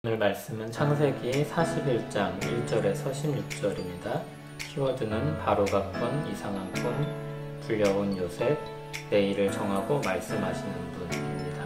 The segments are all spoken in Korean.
오늘 말씀은 창세기 41장 1절에서 16절입니다. 키워드는 바로가 꾼 이상한 꿈, 불려온 요셉, 내일을 정하고 말씀하시는 분입니다.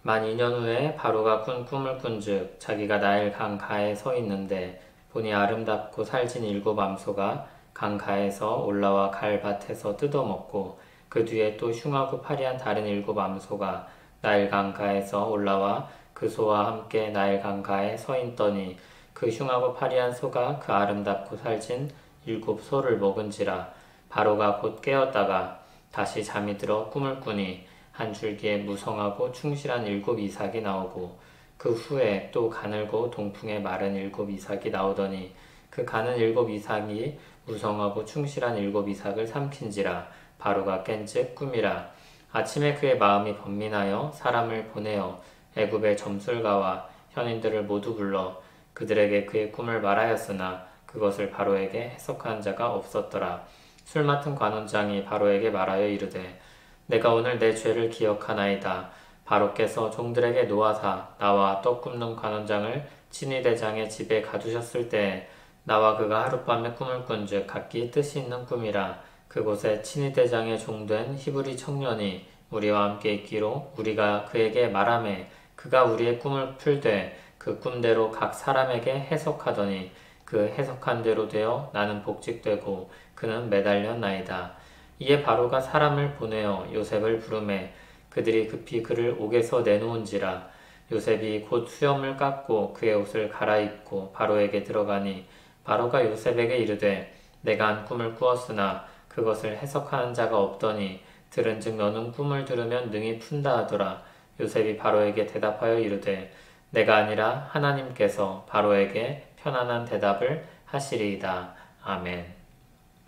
만 2년 후에 바로가 꾼 꿈을 꾼즉 자기가 나일 강 가에 서 있는데 보니 아름답고 살진 7 암소가 강 가에서 올라와 갈밭에서 뜯어먹고 그 뒤에 또 흉하고 파리한 다른 7 암소가 나일 강가에서 올라와 그 소와 함께 나일 강가에 서 있더니 그 흉하고 파리한 소가 그 아름답고 살진 7 소를 먹은지라. 바로가 곧 깨었다가 다시 잠이 들어 꿈을 꾸니 한 줄기에 무성하고 충실한 7 이삭이 나오고 그 후에 또 가늘고 동풍에 마른 7 이삭이 나오더니 그 가는 7 이삭이 무성하고 충실한 7 이삭을 삼킨지라. 바로가 깬즉 꿈이라. 아침에 그의 마음이 번민하여 사람을 보내어 애굽의 점술가와 현인들을 모두 불러 그들에게 그의 꿈을 말하였으나 그것을 바로에게 해석하는 자가 없었더라. 술 맡은 관원장이 바로에게 말하여 이르되 내가 오늘 내 죄를 기억하나이다. 바로께서 종들에게 노하사 나와 떡 굽는 관원장을 친위대장의 집에 가두셨을 때에 나와 그가 하룻밤에 꿈을 꾼즉 각기 뜻이 있는 꿈이라. 그곳에 친위대장의 종된 히브리 청년이 우리와 함께 있기로 우리가 그에게 말하매 그가 우리의 꿈을 풀되 그 꿈대로 각 사람에게 해석하더니 그 해석한 대로 되어 나는 복직되고 그는 매달렸나이다. 이에 바로가 사람을 보내어 요셉을 부르매 그들이 급히 그를 옥에서 내놓은지라. 요셉이 곧 수염을 깎고 그의 옷을 갈아입고 바로에게 들어가니 바로가 요셉에게 이르되 내가 한 꿈을 꾸었으나 그것을 해석하는 자가 없더니 들은즉 너는 꿈을 들으면 능히 푼다 하더라. 요셉이 바로에게 대답하여 이르되 내가 아니라 하나님께서 바로에게 편안한 대답을 하시리이다. 아멘.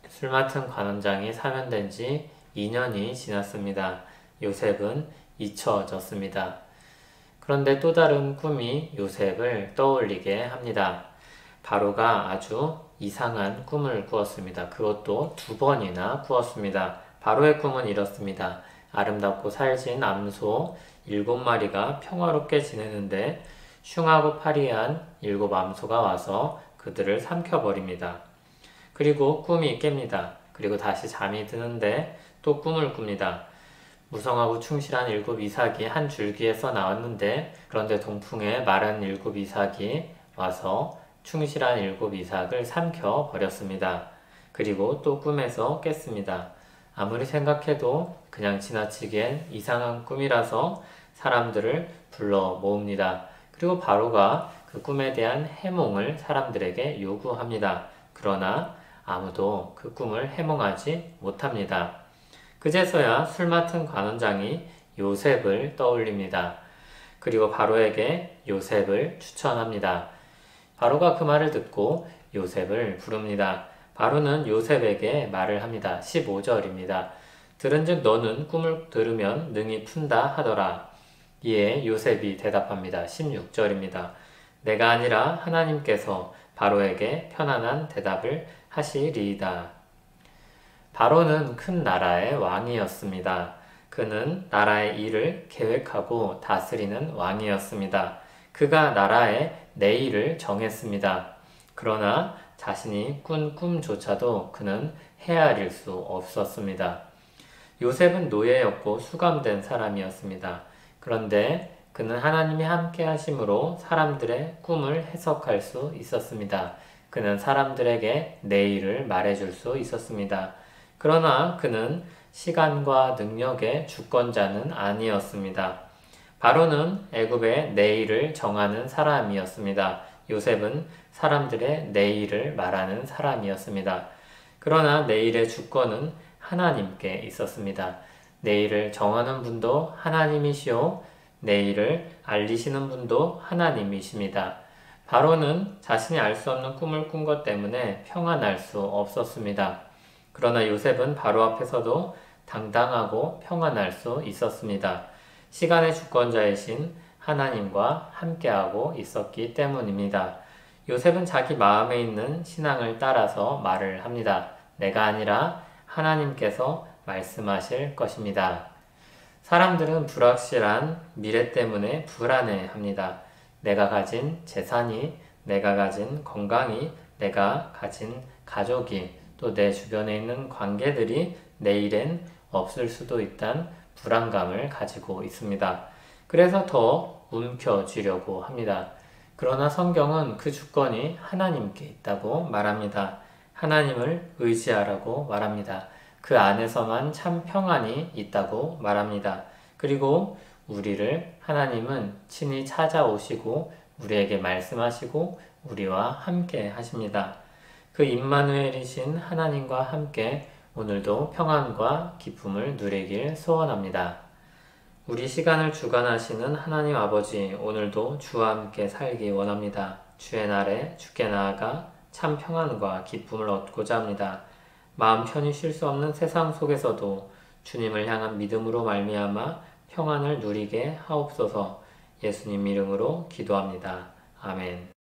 술 맡은 관원장이 사면된 지 2년이 지났습니다. 요셉은 잊혀졌습니다. 그런데 또 다른 꿈이 요셉을 떠올리게 합니다. 바로가 아주 이상한 꿈을 꾸었습니다. 그것도 2번이나 꾸었습니다. 바로의 꿈은 이렇습니다. 아름답고 살진 암소 7마리가 평화롭게 지내는데 흉하고 파리한 7 암소가 와서 그들을 삼켜버립니다. 그리고 꿈이 깹니다. 그리고 다시 잠이 드는데 또 꿈을 꿉니다. 무성하고 충실한 7 이삭이 한 줄기에서 나왔는데 그런데 동풍에 마른 7 이삭이 와서 충실한 7 이삭을 삼켜버렸습니다. 그리고 또 꿈에서 깼습니다. 아무리 생각해도 그냥 지나치기엔 이상한 꿈이라서 사람들을 불러 모읍니다. 그리고 바로가 그 꿈에 대한 해몽을 사람들에게 요구합니다. 그러나 아무도 그 꿈을 해몽하지 못합니다. 그제서야 술 맡은 관원장이 요셉을 떠올립니다. 그리고 바로에게 요셉을 추천합니다. 바로가 그 말을 듣고 요셉을 부릅니다. 바로는 요셉에게 말을 합니다. 15절입니다. 들은즉 너는 꿈을 들으면 능히 푼다 하더라. 이에 요셉이 대답합니다. 16절입니다. 내가 아니라 하나님께서 바로에게 편안한 대답을 하시리이다. 바로는 큰 나라의 왕이었습니다. 그는 나라의 일을 계획하고 다스리는 왕이었습니다. 그가 나라의 내일을 정했습니다. 그러나 자신이 꾼 꿈조차도 그는 헤아릴 수 없었습니다. 요셉은 노예였고 수감된 사람이었습니다. 그런데 그는 하나님이 함께 하심으로 사람들의 꿈을 해석할 수 있었습니다. 그는 사람들에게 내일을 말해줄 수 있었습니다. 그러나 그는 시간과 능력의 주권자는 아니었습니다. 바로는 애굽의 내일을 정하는 사람이었습니다. 요셉은 사람들의 내일을 말하는 사람이었습니다. 그러나 내일의 주권은 하나님께 있었습니다. 내일을 정하는 분도 하나님이시오. 내일을 알리시는 분도 하나님이십니다. 바로는 자신이 알 수 없는 꿈을 꾼 것 때문에 평안할 수 없었습니다. 그러나 요셉은 바로 앞에서도 당당하고 평안할 수 있었습니다. 시간의 주권자이신 하나님과 함께하고 있었기 때문입니다. 요셉은 자기 마음에 있는 신앙을 따라서 말을 합니다. 내가 아니라 하나님께서 말씀하실 것입니다. 사람들은 불확실한 미래 때문에 불안해합니다. 내가 가진 재산이, 내가 가진 건강이, 내가 가진 가족이, 또 내 주변에 있는 관계들이 내일엔 없을 수도 있다는 불안감을 가지고 있습니다. 그래서 더 움켜쥐려고 합니다. 그러나 성경은 그 주권이 하나님께 있다고 말합니다. 하나님을 의지하라고 말합니다. 그 안에서만 참 평안이 있다고 말합니다. 그리고 우리를 하나님은 친히 찾아오시고 우리에게 말씀하시고 우리와 함께 하십니다. 그 임마누엘이신 하나님과 함께 오늘도 평안과 기쁨을 누리길 소원합니다. 우리 시간을 주관하시는 하나님 아버지, 오늘도 주와 함께 살기 원합니다. 주의 날에 주께 나아가 참 평안과 기쁨을 얻고자 합니다. 마음 편히 쉴 수 없는 세상 속에서도 주님을 향한 믿음으로 말미암아 평안을 누리게 하옵소서. 예수님 이름으로 기도합니다. 아멘.